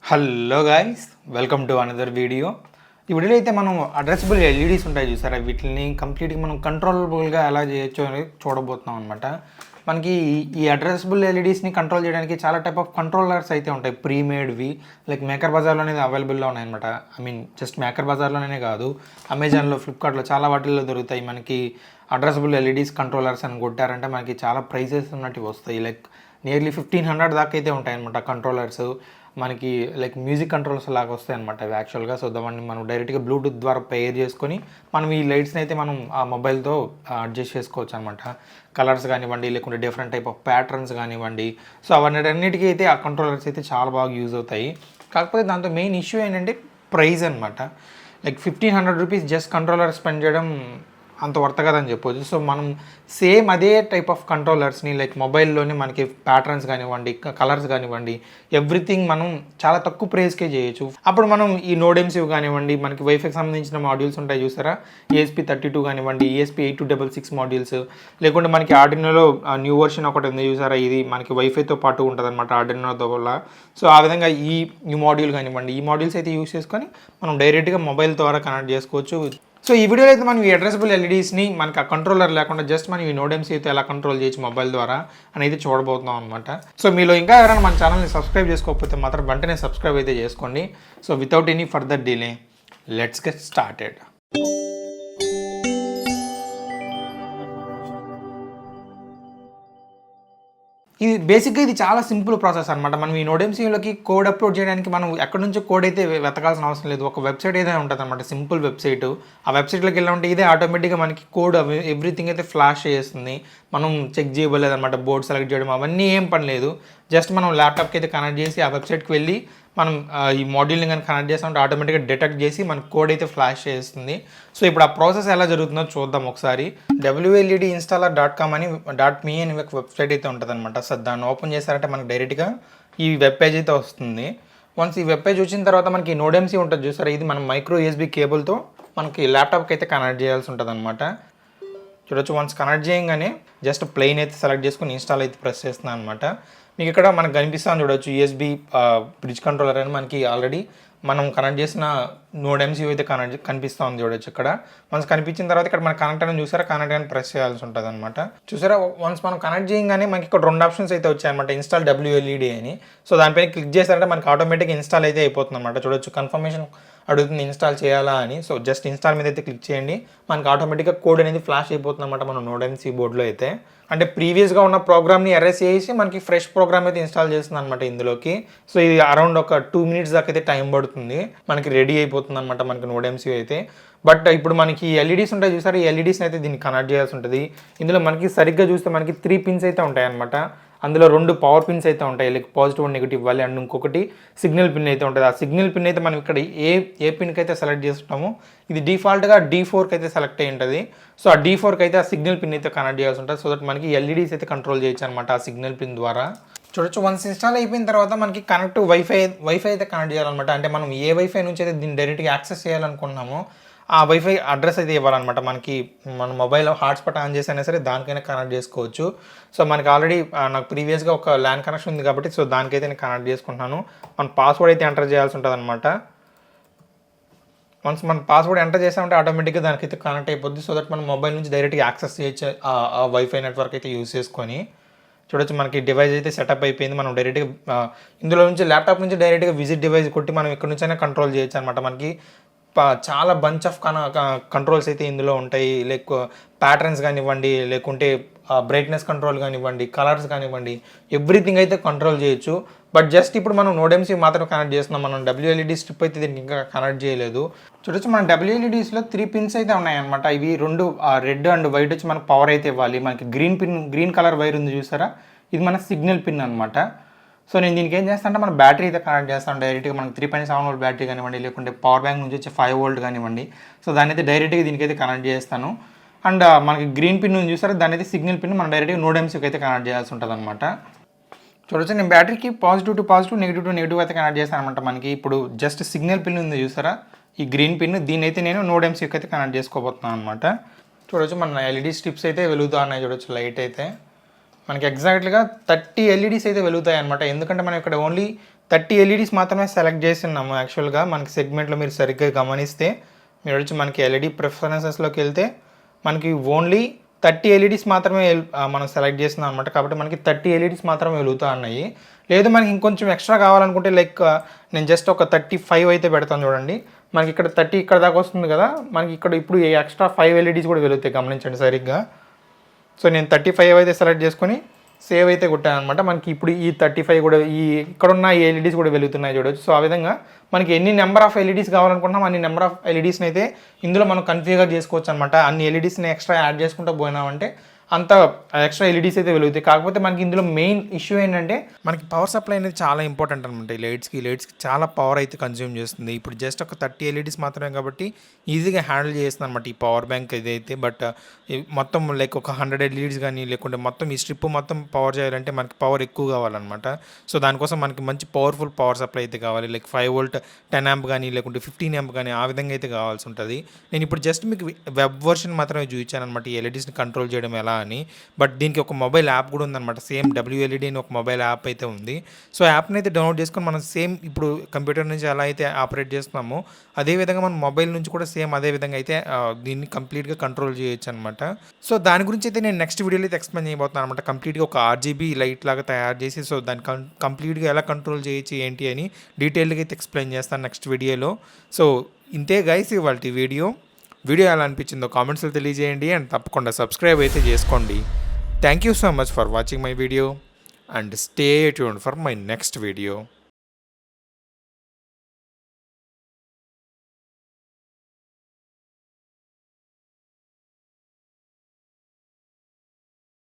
Hello guys, welcome to another video. ఈ వీడియోలో అయితే మనం అడ్రసబుల్ ఎల్ఈడీస్ ఉంటాయి చూసారా, వీటిని కంప్లీట్గా మనం కంట్రోలబుల్గా ఎలా చేయొచ్చు అనేది చూడబోతున్నాం అనమాట. మనకి ఈ అడ్రసబుల్ ఎల్ఈడీస్ని కంట్రోల్ చేయడానికి చాలా టైప్ ఆఫ్ కంట్రోలర్స్ అయితే ఉంటాయి, ప్రీమేడ్వి. లైక్ మేకర్ బజార్లో అనేది అవైలబుల్లో ఉన్నాయన్నమాట. జస్ట్ మేకర్ బజార్లోనే కాదు, అమెజాన్లో, ఫ్లిప్కార్ట్లో చాలా వాటిల్లో దొరుకుతాయి. మనకి అడ్రసబుల్ ఎల్ఈడీస్ కంట్రోలర్స్ అని కొట్టారంటే మనకి చాలా ప్రైజెస్ ఉన్నట్టు వస్తాయి. లైక్ నియర్లీ 1500 దాకా అయితే ఉంటాయి అనమాట కంట్రోలర్స్. మనకి లైక్ మ్యూజిక్ కంట్రోల్స్ లాగా వస్తాయి అనమాట అవి యాక్చువల్గా. సో దాన్ని మనం డైరెక్ట్గా బ్లూటూత్ ద్వారా పేర్ చేసుకొని మనం ఈ లైట్స్ని అయితే మనం ఆ మొబైల్తో అడ్జస్ట్ చేసుకోవచ్చు అనమాట. కలర్స్ కానివ్వండి, లేకుంటే డిఫరెంట్ టైప్ ఆఫ్ ప్యాటర్న్స్ కానివ్వండి. సో అవన్నిటికీ అయితే ఆ కంట్రోలర్స్ అయితే చాలా బాగా యూజ్ అవుతాయి. కాకపోతే దాంతో మెయిన్ ఇష్యూ ఏంటంటే ప్రైస్ అనమాట. Like 1500 rupees just controller spend చేయడం అంత వర్త్ కదని చెప్పొచ్చు. సో మనం సేమ్ అదే టైప్ ఆఫ్ కంట్రోలర్స్ని లైక్ మొబైల్లోనే మనకి ప్యాటర్న్స్ కానివ్వండి, కలర్స్ కానివ్వండి, ఎవ్రీథింగ్ మనం చాలా తక్కువ ప్రైస్కే చేయొచ్చు. అప్పుడు మనం ఈ NodeMCU కానివ్వండి, మనకి వైఫైకి సంబంధించిన మాడ్యూల్స్ ఉంటాయి చూసారా, ESP32 కానివ్వండి, ESP8266 మాడ్యూల్స్, లేకుంటే మనకి ఆర్డినోలో న్యూ వర్షన్ ఒకటి ఉంది చూసారా, ఇది మనకి వైఫైతో పాటు ఉంటుంది అనమాట ఆర్డినోతో వల్ల. సో ఆ విధంగా ఈ మాడ్యూల్ కానివ్వండి, ఈ మాడ్యూల్స్ అయితే యూస్ చేసుకొని మనం డైరెక్ట్గా మొబైల్ ద్వారా కనెక్ట్ చేసుకోవచ్చు. సో ఈ వీడియోలో అయితే మనం ఈ అడ్రసబుల్ ఎల్ఈడీస్ని మనకి ఆ కంట్రోలర్ లేకుండా జస్ట్ మనం ఈ NodeMCUతో ఎలా కంట్రోల్ చేయొచ్చు మొబైల్ ద్వారా అనేది చూడబోతున్నాం అనమాట. సో మీలో ఇంకా ఎవరైనా మన ఛానల్ని సబ్స్క్రైబ్ చేసుకోకపోతే మాత్రం వెంటనే సబ్స్క్రైబ్ అయితే చేసుకోండి. So without any further delay, let's get started. ఇది చాలా సింపుల్ ప్రాసెస్ అనమాట. మనం ఈ NodeMCUలోకి కోడ్ అప్లోడ్ చేయడానికి మనం ఎక్కడి నుంచో కోడ్ అయితే వెతకాల్సిన అవసరం లేదు. ఒక వెబ్సైట్ అయితే ఉంటుంది అనమాట, సింపుల్ వెబ్సైట్. ఆ వెబ్సైట్లోకి వెళ్ళాలంటే ఇదే ఆటోమేటిక్గా మనకి కోడ్ ఎవ్రీథింగ్ అయితే ఫ్లాష్ చేస్తుంది. మనం చెక్ చేయబోలేదు అనమాట, బోర్డ్ సెలెక్ట్ చేయడం అవన్నీ ఏం పని లేదు. జస్ట్ మనం ల్యాప్టాప్కి అయితే కనెక్ట్ చేసి ఆ వెబ్సైట్కి వెళ్ళి మనం ఈ మాడ్యూల్ని కానీ కనెక్ట్ చేస్తామంటే ఆటోమేటిక్గా డిటెక్ట్ చేసి మన కోడ్ అయితే ఫ్లాష్ చేస్తుంది. సో ఇప్పుడు ఆ ప్రాసెస్ ఎలా జరుగుతుందో చూద్దాం ఒకసారి. WLEDinstaller.com అని .me అని ఒక వెబ్సైట్ అయితే ఉంటుంది అనమాట. సో దాన్ని ఓపెన్ చేశారంటే మనకి డైరెక్ట్గా ఈ వెబ్ పేజ్ అయితే వస్తుంది. వన్స్ ఈ వెబ్ పేజ్ వచ్చిన తర్వాత మనకి NodeMCU ఉంటుంది చూసారా, ఇది మనం మైక్రో USB కేబుల్తో మనకి ల్యాప్టాప్కి అయితే కనెక్ట్ చేయాల్సి ఉంటుంది అనమాట. చూడొచ్చు, వన్స్ కనెక్ట్ చేయగానే జస్ట్ ప్లెయిన్ అయితే సెలెక్ట్ చేసుకుని ఇన్స్టాల్ అయితే ప్రెస్ చేస్తున్నాను అనమాట. మీకు ఇక్కడ మనకు కనిపిస్తాను చూడొచ్చు, USB బ్రిడ్జ్ కంట్రోలర్ అని మనకి ఆల్రెడీ మనం కనెక్ట్ చేసిన NodeMCU అయితే కనిపిస్తూ ఉంది చూడొచ్చు. ఇక్కడ వన్స్ కనిపించిన తర్వాత ఇక్కడ మనం కనెక్ట్ అని చూసారా, కనెక్ట్ అని ప్రెస్ చేయాల్సి ఉంటుంది అనమాట. చూసారా, వన్స్ మనం కనెక్ట్ చేయగానే మనకి ఇక్కడ 2 ఆప్షన్స్ అయితే వచ్చాయన్నమాట, ఇన్స్టాల్ WLED అని. సో దానిపైన క్లిక్ చేస్తారంటే మనకి ఆటోమేటిక్గా ఇన్స్టాల్ అయితే అయిపోతుంది అనమాట. చూడొచ్చు, కన్ఫర్మేషన్ అడుగుతుంది ఇన్స్టాల్ చేయాలా అని. సో జస్ట్ ఇన్స్టాల్ మీద అయితే క్లిక్ చేయండి, మనకి ఆటోమేటిక్గా కోడ్ అనేది ఫ్లాష్ అయిపోతుంది అనమాట మన NodeMCU బోర్డులో అయితే. అంటే ప్రీవియస్గా ఉన్న ప్రోగ్రామ్ని ఎరేస్ చేసి మనకి ఫ్రెష్ ప్రోగ్రామ్ అయితే ఇన్స్టాల్ చేస్తుంది అనమాట ఇందులోకి. సో ఇది అరౌండ్ ఒక 2 minutes దాకా అయితే టైం పడుతుంది, మనకి రెడీ అయిపోతుంది అనమాట మనకి NodeMCU అయితే. బట్ ఇప్పుడు మనకి ఎల్ఈడీస్ ఉంటాయి చూసారు, ఈ ఎల్ఈడీస్ని అయితే దీన్ని కనెక్ట్ చేయాల్సి ఉంటుంది. ఇందులో మనకి సరిగ్గా చూస్తే మనకి 3 pins అయితే ఉంటాయి అనమాట. అందులో 2 పవర్ పిన్స్ అయితే ఉంటాయి, లైక్ పాజిటివ్ అండ్ నెగిటివ్ ఇవ్వాలి, అండ్ ఇంకొకటి సిగ్నల్ పిన్ అయితే ఉంటుంది. ఆ సిగ్నల్ పిన్ అయితే మనం ఇక్కడ ఏ పిన్కి అయితే సెలెక్ట్ చేస్తున్నామో ఇది డిఫాల్ట్గా D4కి అయితే సెలెక్ట్ అయ్యి ఉంటుంది. సో ఆ D4కి అయితే ఆ సిగ్నల్ పిన్ అయితే కనెక్ట్ చేయాల్సి ఉంటుంది. సో దట్ మనకి ఎల్ఈడీస్ అయితే కంట్రోల్ చేయొచ్చు అనమాట ఆ సిగ్నల్ పిన్ ద్వారా. చూడొచ్చు, వన్స్ ఇన్స్టాల్ అయిపోయిన తర్వాత మనకి కనెక్ట్ వైఫై అయితే కనెక్ట్ చేయాలన్నమాట. అంటే మనం ఏ వైఫై నుంచి అయితే దీన్ని డైరెక్ట్గా యాక్సెస్ చేయాలనుకున్నామో ఆ వైఫై అడ్రస్ అయితే ఇవ్వాలన్నమాట. మనకి మన మొబైల్లో హాట్స్పాట్ ఆన్ చేసైనా సరే దానికైనా కనెక్ట్ చేసుకోవచ్చు. సో మనకి ఆల్రెడీ నాకు ప్రీవియస్గా ఒక ల్యాన్ కనెక్షన్ ఉంది కాబట్టి సో దానికైతే నేను కనెక్ట్ చేసుకుంటున్నాను. మన పాస్వర్డ్ అయితే ఎంటర్ చేయాల్సి ఉంటుంది అనమాట. వన్స్ మన పాస్వర్డ్ ఎంటర్ చేసామంటే ఆటోమేటిక్గా దానికైతే కనెక్ట్ అయిపోద్ది. సో దట్ మనం మొబైల్ నుంచి డైరెక్ట్గా యాక్సెస్ చేయొచ్చు ఆ వైఫై నెట్వర్క్ అయితే యూజ్ చేసుకొని. చూడొచ్చు, మనకి డివైస్ అయితే సెటప్ అయిపోయింది. మనం డైరెక్ట్గా ఇందులో నుంచి ల్యాప్టాప్ నుంచి డైరెక్ట్గా విజిట్ డివైస్ కొట్టి మనం ఇక్కడ నుంచైనా కంట్రోల్ చేయొచ్చు అనమాట. మనకి చాలా బంచ్ ఆఫ్ కంట్రోల్స్ అయితే ఇందులో ఉంటాయి, లైక్ ప్యాటర్న్స్ కానివ్వండి, లేకుంటే బ్రైట్నెస్ కంట్రోల్ కానివ్వండి, కలర్స్ కానివ్వండి, ఎవ్రీథింగ్ అయితే కంట్రోల్ చేయొచ్చు. బట్ జస్ట్ ఇప్పుడు మనం NodeMCU మాత్రం కనెక్ట్ చేస్తున్నాం, మనం WLED స్ట్రిప్ అయితే దీనికి ఇంకా కనెక్ట్ చేయలేదు. చూడొచ్చు, మన WLEDస్లో 3 pins అయితే ఉన్నాయన్నమాట. ఇవి 2 రెడ్ అండ్ వైట్ వచ్చి మనకు పవర్ అయితే ఇవ్వాలి. మనకి గ్రీన్ కలర్ వైర్ ఉంది చూసారా, ఇది మన సిగ్నల్ పిన్ అనమాట. సో నేను దీనికి ఏం చేస్తాను అంటే మన బ్యాటరీ అయితే కనెక్ట్ చేస్తాను డైరెక్ట్గా. మనకి 3.7 volt బ్యాటరీ కానివ్వండి, లేకుంటే పవర్ బ్యాంక్ నుంచి వచ్చే 5 volt కానివ్వండి. సో దాన్ని అయితే డైరెక్ట్గా దీనికైతే కనెక్ట్ చేస్తాను. అండ్ మనకి గ్రీన్ పిన్ ఉంది చూసారా, దాని అయితే సిగ్నల్ పిన్ మనం డైరెక్ట్గా NodeMCUకి అయితే కనెక్ట్ చేయాల్సి ఉంటుంది అనమాట. చూడొచ్చు, నేను బ్యాటరీకి positive to positive, negative to negative అయితే కనెక్ట్ చేస్తాను అనమాట. మనకి ఇప్పుడు జస్ట్ సిగ్నల్ పిన్ ఉంది చూసారా, ఈ గ్రీన్ పిన్, దీన్ని అయితే నేను NodeMCUకి అయితే కనెక్ట్ చేసుకోబోతున్నాను అనమాట. చూడొచ్చు, మన LED స్ట్రిప్స్ అయితే వెలుగుతూ ఉన్నాయి చూడొచ్చు, లైట్ అయితే మనకి ఎగ్జాక్ట్గా 30 LEDs అయితే వెలుగుతాయి అనమాట. ఎందుకంటే మనం ఇక్కడ ఓన్లీ 30 ఎల్ఈడీస్ మాత్రమే సెలెక్ట్ చేసి ఉన్నాము. యాక్చువల్గా మనకి సెగ్మెంట్లో మీరు సరిగ్గా గమనిస్తే మీరు వచ్చి మనకి ఎల్ఈడి ప్రిఫరెన్సెస్లోకి వెళ్తే మనకి ఓన్లీ 30 ఎల్ఈడీస్ మాత్రమే మనం సెలెక్ట్ చేస్తున్నాం అనమాట. కాబట్టి మనకి 30 ఎల్ఈడీస్ మాత్రమే వెలుగుతూ ఉన్నాయి. లేదు మనకి ఇంకొంచెం ఎక్స్ట్రా కావాలనుకుంటే లైక్ నేను జస్ట్ ఒక 35 అయితే పెడతాను చూడండి. మనకి ఇక్కడ 30 ఇక్కడ దాకా వస్తుంది కదా, మనకి ఇక్కడ ఇప్పుడు ఎక్స్ట్రా 5 ఎల్ఈడీస్ కూడా వెలుగుతాయి, గమనించండి సరిగ్గా. సో నేను 35 అయితే సెలెక్ట్ చేసుకొని సేవ్ అయితే కొట్టాను అనమాట. మనకి ఇప్పుడు ఈ 35 కూడా ఇక్కడున్న ఈ ఎల్ఈడీస్ కూడా వెలుగుతున్నాయి చూడవచ్చు. సో ఆ విధంగా మనకి ఎన్ని నెంబర్ ఆఫ్ ఎల్ఈడీస్ కావాలనుకుంటున్నాం అన్ని నెంబర్ ఆఫ్ ఎల్ఈడీస్ని అయితే ఇందులో మనం కన్ఫిగర్ చేసుకోవచ్చు అనమాట. అన్ని ఎల్ఈడీస్ని ఎక్స్ట్రా యాడ్ చేసుకుంటూ పోయినామంటే అంత ఎక్స్ట్రా ఎల్ఈడీస్ అయితే వెలుగుతాయి. కాకపోతే మనకి ఇందులో మెయిన్ ఇష్యూ ఏంటంటే మనకి పవర్ సప్లై అనేది చాలా ఇంపార్టెంట్ అనమాట. ఈ లైట్స్కి చాలా పవర్ అయితే కన్జ్యూమ్ చేస్తుంది. ఇప్పుడు జస్ట్ ఒక 30 ఎల్ఈడీస్ మాత్రమే కాబట్టి ఈజీగా హ్యాండిల్ చేస్తుంది అనమాట ఈ పవర్ బ్యాంక్ ఇదైతే. బట్ మొత్తం లైక్ ఒక 100 ఎల్ఈడీస్ కానీ లేకుంటే మొత్తం ఈ స్ట్రిప్ మొత్తం పవర్ చేయాలంటే మనకి పవర్ ఎక్కువ కావాలన్నమాట. సో దానికోసం మనకి మంచి పవర్ఫుల్ పవర్ సప్లై అయితే కావాలి. లైక్ 5 వోల్ట్ 10 amp కానీ లేకుంటే 15 amp కానీ ఆ విధంగా అయితే కావాల్సి ఉంటుంది. నేను ఇప్పుడు జస్ట్ మీకు వెబ్ వర్షన్ మాత్రమే చూపించాను అనమాట ఈ ఎల్ఈడీస్ని కంట్రోల్ చేయడం ఎలా అని. బట్ దీనికి ఒక మొబైల్ యాప్ కూడా ఉందన్నమాట. సేమ్ WLED అని ఒక మొబైల్ యాప్ అయితే ఉంది. సో యాప్ని అయితే డౌన్లోడ్ చేసుకొని మనం సేమ్ ఇప్పుడు కంప్యూటర్ నుంచి ఎలా అయితే ఆపరేట్ చేస్తున్నామో అదేవిధంగా మనం మొబైల్ నుంచి కూడా సేమ్ అదే విధంగా అయితే దీన్ని కంప్లీట్గా కంట్రోల్ చేయొచ్చు అనమాట. సో దాని గురించి అయితే నేను నెక్స్ట్ వీడియోలో అయితే ఎక్స్ప్లెయిన్ చేయబోతున్నాను అనమాట. కంప్లీట్గా ఒక RGB లైట్ లాగా తయారు చేసి సో దాన్ని కంప్లీట్గా ఎలా కంట్రోల్ చేయొచ్చు ఏంటి అని డీటెయిల్గా అయితే ఎక్స్ప్లెయిన్ చేస్తాను నెక్స్ట్ వీడియోలో. సో ఇంతే గైస్ ఇవాళ వీడియో ఎలా అనిపించిందో కామెంట్స్లో తెలియజేయండి అండ్ తప్పకుండా సబ్స్క్రైబ్ అయితే చేసుకోండి. Thank you so much for watching my video and stay tuned for my next video.